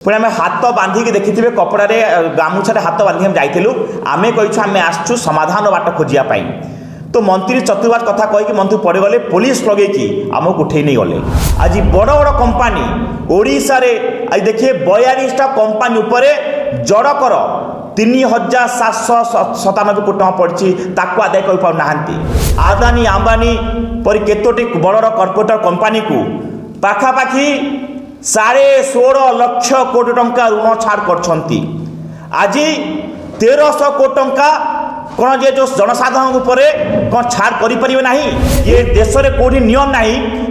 पुणी आम हाथ बांधिक देखी कपड़ा गामुछा हाथ बांधिक आम जाइलु आम कहीछु आम आसु समाधान बाट खोजापी तो मंत्री चतुर्बाद कथा कहीकि मंत्री पड़गले पुलिस लगे आमको उठे नहीं गले। आज बड़ बड़ कंपानी ओडिशा रे आज देखिए 42टा कंपानी उपर जड़कर 3797 कोटी टका पड़ी ताकू आदाय कर पाना। आदानी अंबानी परी केतोटी बड़ कॉर्पोरेट कंपानी को पाखापाखि 16.5 लाख कोटी टंका ऋण छाड़ कर आज 1300 कोटी टंका कौन जे जो जनसाधारण उपरे कौन छाड़ करें ना। ये देश में कौटी नियम ना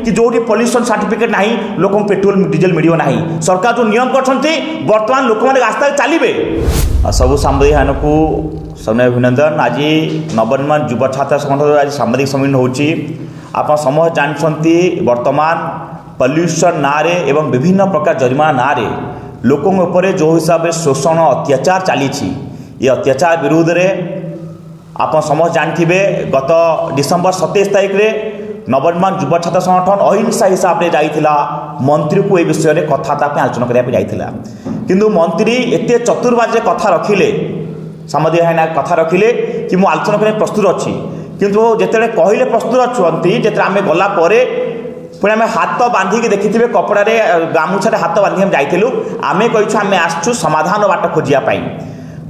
कि जो पॉल्यूशन सर्टिफिकेट ना लोक पेट्रोल डीजेल मिल ना। सरकार जो नियम कर बर्तमान लोक मैंने रास्ता चलिए। सबू सांबादिक को समय अभिनंदन। आज नवनिर्माण युव छात्र संगठन आज सांबादिक सम्मेलन होची। आप समस्त जानते वर्तमान पॉल्यूशन ना रे एवं विभिन्न प्रकार जरिमाना ना रे लोकों उपरे जो हिसाब से शोषण अत्याचार चली ये अत्याचार विरोध में आप समस्त जानते गत डिसेम्बर 27 तारीख में नवनिर्माण युव छात्र संगठन अहिंसा हिसाब से जाइथिला मंत्री को ए विषय में कथबार्ता आलोचना करने जाइथिला किंतु मंत्री एते चतुर्बाजे कथा रखिले सांबादिक भाईना कथा रखिले कि मु आलोचना करने प्रस्तुत अच्छी किंतु जिते कहले प्रस्तुत अच्छी जिते आम गला पुणी आम हाथ बांधिक देखी कपड़ा गामुछा हाथ बांधिक आम जाइलु आम कहीछु आम आसु समाधान बाट खोजापी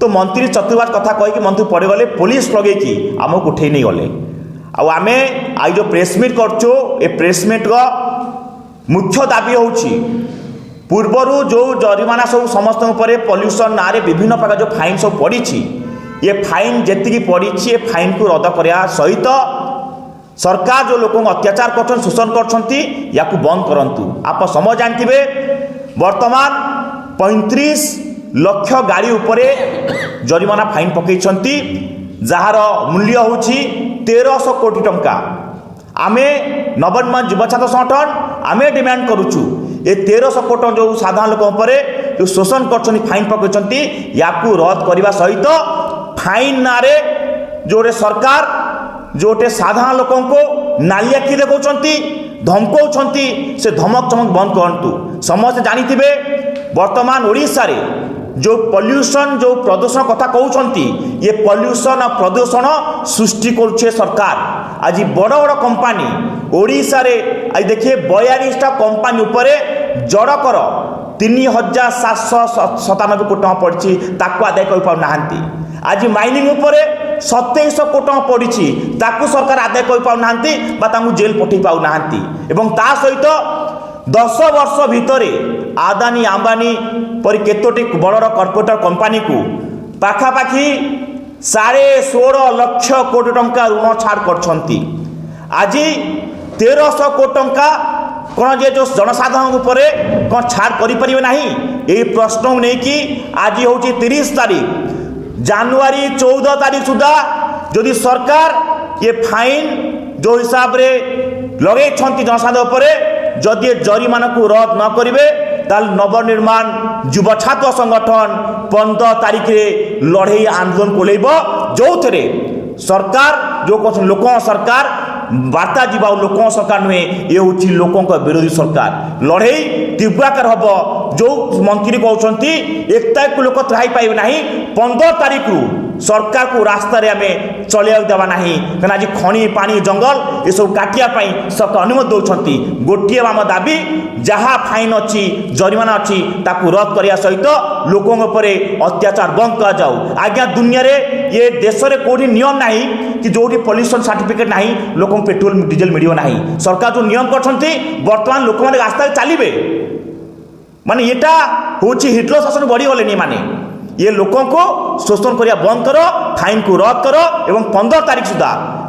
तो मंत्री चतुर्बाद कथा कहीकि मंत्री पड़गले पुलिस लगे आमको उठे नहीं गले। आम आज जो प्रेसमिट करचु ए प्रेसमिट मुख्य दाबी होची पूर्वर जो जरिमाना सब समस्त पॉल्यूशन ना रे विभिन्न प्रकार जो फाइन सब पड़ी ये फाइन जी पड़ी ये फाइन को रद्द करने सहित सरकार जो लोक अत्याचार कर शोषण कर बंद करूँ। आप समझ जानते वर्तमान 35 लाख गाड़ी उपरे जरिमाना फाइन पकई जार मूल्य हूँ 1300 कोटी टंका। आमे नवनिर्माण युव छात्र संगठन आमे डिमांड करुचु ये 1300 कोटी जो साधारण लोक जो शोषण कर फाइन पकई या रद्द करने सहित फाइन ना जोटे सरकार जोटे साधारण लोक को नालिया कि देखते धमकाउं से धमक चमक बंद करूँ। समस्त जानी वर्तमान ओडिशा रे जो पॉल्यूशन जो प्रदूषण कथा कहते ये पॉल्यूशन और प्रदूषण सृष्टि करुछे सरकार। आज बड़ बड़ कंपानी ओडिशा रे आज देखिए 42टा कंपानी उपर जड़कर 3797 कोटी टका पड़ी ताकू आदाय कर पाना। आज माइनिंग उपर 2700 कोटी टका पड़ी ताकू सरकार आदाय कर पाना जेल पठे पाना। एवं ता सहित 10 वर्ष भितर आदानी अंबानी परी केतोटी बड़ कॉर्पोरेट कंपानी को पाखापाखि 16.5 लाख कोटी टंका ऋण छाड़ कर आज 1300 कोटी टंका कौन जे जो जनसाधारण उपरे कौन छाड़ करें ना। यही प्रश्न को लेकिन आज हूँ 30 तारीख जनवरी 14 तारीख सुधा जदि सरकार ये फाइन जो हिसाब रे लगे जनसाधारण उपरे जदि जरिमाना को रद्द न करेंगे ताल नवनिर्माण युव छात्र संगठन 15 तारीख रे लड़े आंदोलन कोलेब जो थे सरकार जो कहते लोक सरकार वार्ता जीवा लोक सरकार नुहे ये हूँ लोकों विरोधी सरकार लड़े तीव्रकार हम जो मंत्री कहते 1 तारीख को लोक त्राही पाइबे ना 15 तारीख रु सरकार को रास्ता रे आमे चलिया देवा नहीं कहना आज खनि पानी जंगल ये सब काटियापाई सरकार अनुमति दौरान गोटे आम दाबी जहाँ फाइन अच्छी जरिमाना अच्छी ताकू रद्द करने सहित लोकों उपरे अत्याचार बंद कर जाऊ। आज्ञा दुनिया रे ये देश में कौटी नियम ना कि जो पॉल्यूशन सर्टिफिकेट ना लोक पेट्रोल डीजेल मिल ना। सरकार जो नियम कर बर्तमान लोक मैंने रास्ता चलिए माने येटा हूँ हिटलर शासन बढ़ीगले माने ये लोकों को शोषण करिया बंद करो फाइन को रद्द करो एवं 15 तारीख सुधा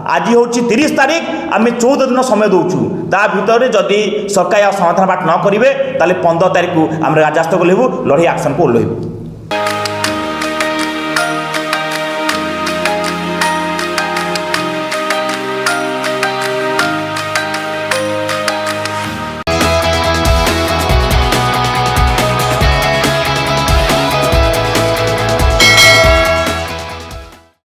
आज हूँ 30 तारीख आम 14 दिन समय दौचु ता भितर जदि सरकार समाधान बाट न करेंगे ताले 15 तारीख को आम राजस्व को लेबू लड़े एक्शन को ओह्लैबू।